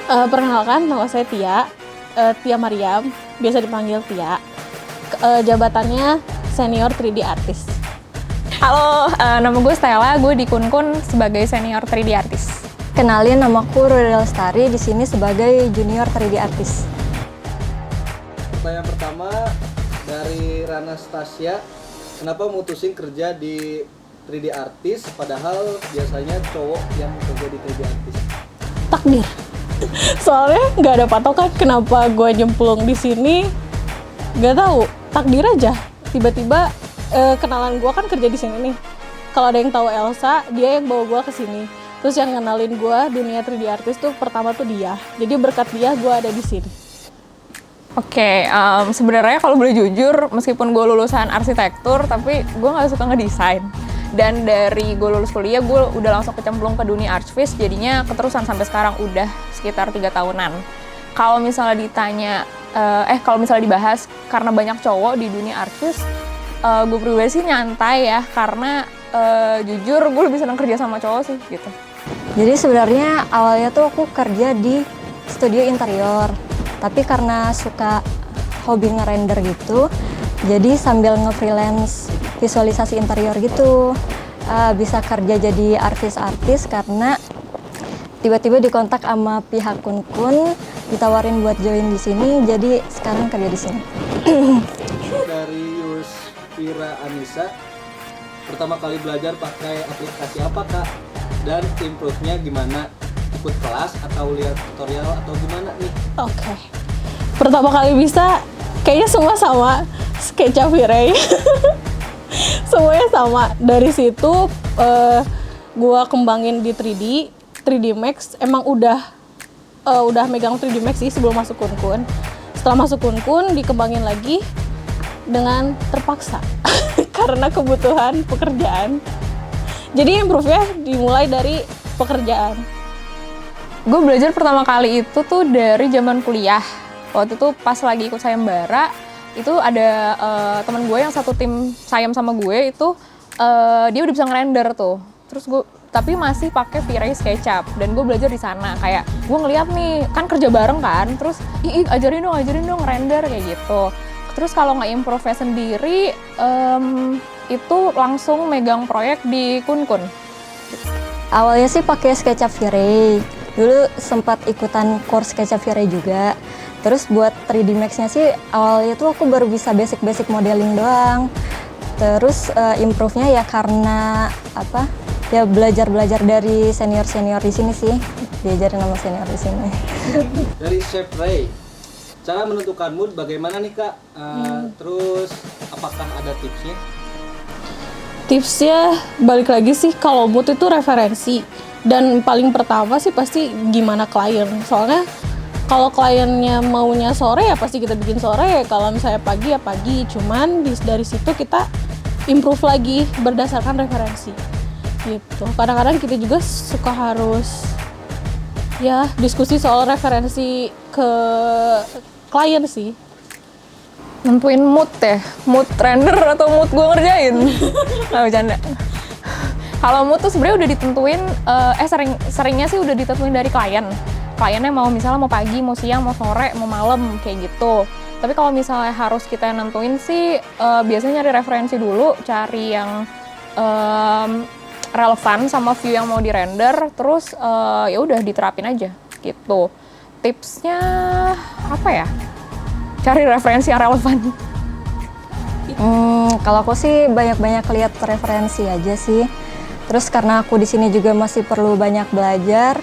Perkenalkan, nama saya Tia, Tia Mariam, biasa dipanggil Tia. Jabatannya senior 3D artist. Halo, nama gue Stella, gue di Kunkun sebagai senior 3D artist. Kenalin, namaku Rudel Lestari, di sini sebagai junior 3D artist. Pertanyaan pertama dari Rana Stasia, kenapa mutusin kerja di 3D artist padahal biasanya cowok yang kerja di 3D artist? Takdir. Soalnya nggak ada patokan kenapa gue nyemplung di sini. Nggak tahu, takdir aja. Tiba-tiba kenalan gue kan kerja di sini nih. Kalau ada yang tahu Elsa, dia yang bawa gue ke sini. Terus yang kenalin gue dunia 3D artist tuh pertama tuh dia. Jadi berkat dia gue ada di sini. Oke, sebenarnya kalau boleh jujur, meskipun gue lulusan arsitektur, tapi gue nggak suka ngedesain. Dan dari gue lulus kuliah, gue udah langsung kecemplung ke dunia archviz, jadinya keterusan sampai sekarang udah sekitar 3 tahunan. Kalau misalnya ditanya, kalau misalnya dibahas karena banyak cowok di dunia archviz, gue pribadi sih nyantai ya, karena jujur gue lebih senang kerja sama cowok sih gitu. Jadi sebenarnya awalnya tuh aku kerja di studio interior, tapi karena suka hobi ngerender gitu, jadi sambil nge-freelance visualisasi interior gitu, bisa kerja jadi artis karena tiba-tiba dikontak sama pihak Kunkun, ditawarin buat join di sini, jadi sekarang kerja di sini. Dari Yusfira Anissa, pertama kali belajar pakai aplikasi apa kak? Dan improve-nya gimana? Ikut kelas atau lihat tutorial atau gimana nih? Oke. Pertama kali bisa, kayaknya semua sama, SketchUp V-Ray. Semuanya sama. Dari situ gua kembangin di 3D Max. Emang udah megang 3D Max sih sebelum masuk Kunkun. Setelah masuk Kunkun dikembangin lagi dengan terpaksa karena kebutuhan pekerjaan. Jadi improve-nya dimulai dari pekerjaan. Gue belajar pertama kali itu tuh dari zaman kuliah. Waktu itu pas lagi ikut sayembara, itu ada teman gue yang satu tim sayam sama gue itu dia udah bisa ngerender tuh. Terus gue tapi masih pakai V-Ray SketchUp dan gue belajar di sana. Kayak gue ngeliat nih kan kerja bareng kan, terus ajarin dong ngerender kayak gitu. Terus kalau nggak improve sendiri, itu langsung megang proyek di Kunkun. Awalnya sih pakai SketchUp V-Ray. Dulu sempat ikutan course SketchUp V-Ray juga. Terus buat 3D Max-nya sih awalnya tuh aku baru bisa basic modeling doang. Terus improve-nya ya karena ya belajar dari senior di sini sih. Diajarin sama senior di sini. Dari Chef Ray, cara menentukan mood bagaimana nih kak? Terus apakah ada tipsnya? Tipsnya balik lagi sih, kalau mood itu referensi. Dan paling pertama sih pasti gimana klien. Soalnya kalau kliennya maunya sore ya pasti kita bikin sore. Kalau misalnya pagi ya pagi. Cuman dari situ kita improve lagi berdasarkan referensi. Gitu. Kadang-kadang kita juga suka harus ya diskusi soal referensi ke klien sih. Nentuin mood ya, mood render atau mood gue ngerjain. Nggak bercanda. Kalau mood tuh sebenarnya udah ditentuin, seringnya sih udah ditentuin dari klien. Kliennya mau misalnya mau pagi, mau siang, mau sore, mau malam kayak gitu. Tapi kalau misalnya harus kita nentuin sih, biasanya nyari referensi dulu, cari yang relevan sama view yang mau di render, terus ya udah diterapin aja gitu. Tipsnya apa ya? Cari referensi yang relevan. Kalau aku sih banyak-banyak lihat referensi aja sih. Terus karena aku di sini juga masih perlu banyak belajar,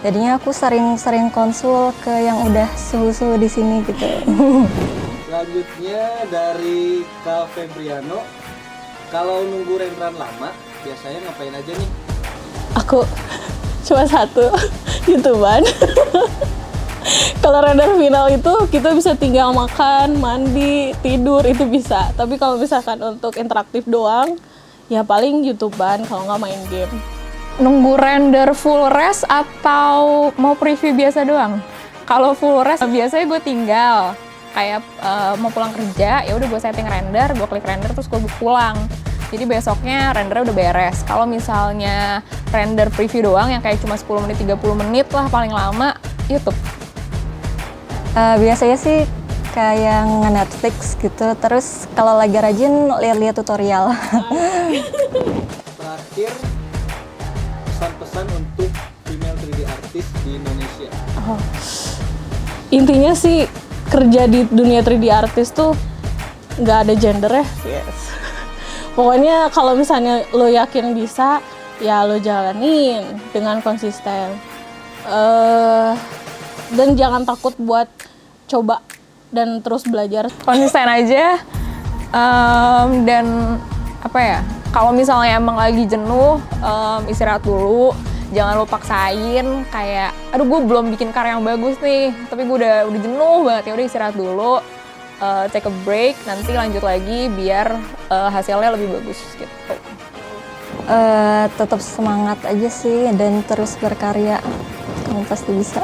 jadinya aku sering konsul ke yang udah suhu-suhu di sini gitu. Selanjutnya dari Kak Febriano, kalau nunggu renderan lama, biasanya ngapain aja nih? Aku cuma satu, YouTuber. Kalau render final itu kita bisa tinggal makan, mandi, tidur itu bisa. Tapi kalau misalkan untuk interaktif doang, ya paling YouTuber kalau nggak main game. Nunggu render full res atau mau preview biasa doang? Kalau full res biasanya gue tinggal kayak mau pulang kerja, ya udah gue setting render, gue klik render terus gue pulang. Jadi besoknya rendernya udah beres. Kalau misalnya render preview doang yang kayak cuma 10 menit, 30 menit lah paling lama, YouTube. Biasanya sih kayak nge-Netflix gitu. Terus kalau lagi rajin lihat-lihat tutorial. Terakhir, pesan-pesan untuk female 3D artist di Indonesia. Intinya sih kerja di dunia 3D artist tuh nggak ada gender ya. Yes. Pokoknya kalau misalnya lo yakin bisa, ya lo jalanin dengan konsisten. Dan jangan takut buat coba dan terus belajar. Konsisten aja, dan apa ya, kalau misalnya emang lagi jenuh, istirahat dulu, jangan lo paksain kayak aduh gue belum bikin karya yang bagus nih tapi gue udah jenuh banget, ya udah istirahat dulu, take a break, nanti lanjut lagi biar hasilnya lebih bagus gitu. Tetap semangat aja sih dan terus berkarya. Kamu pasti bisa.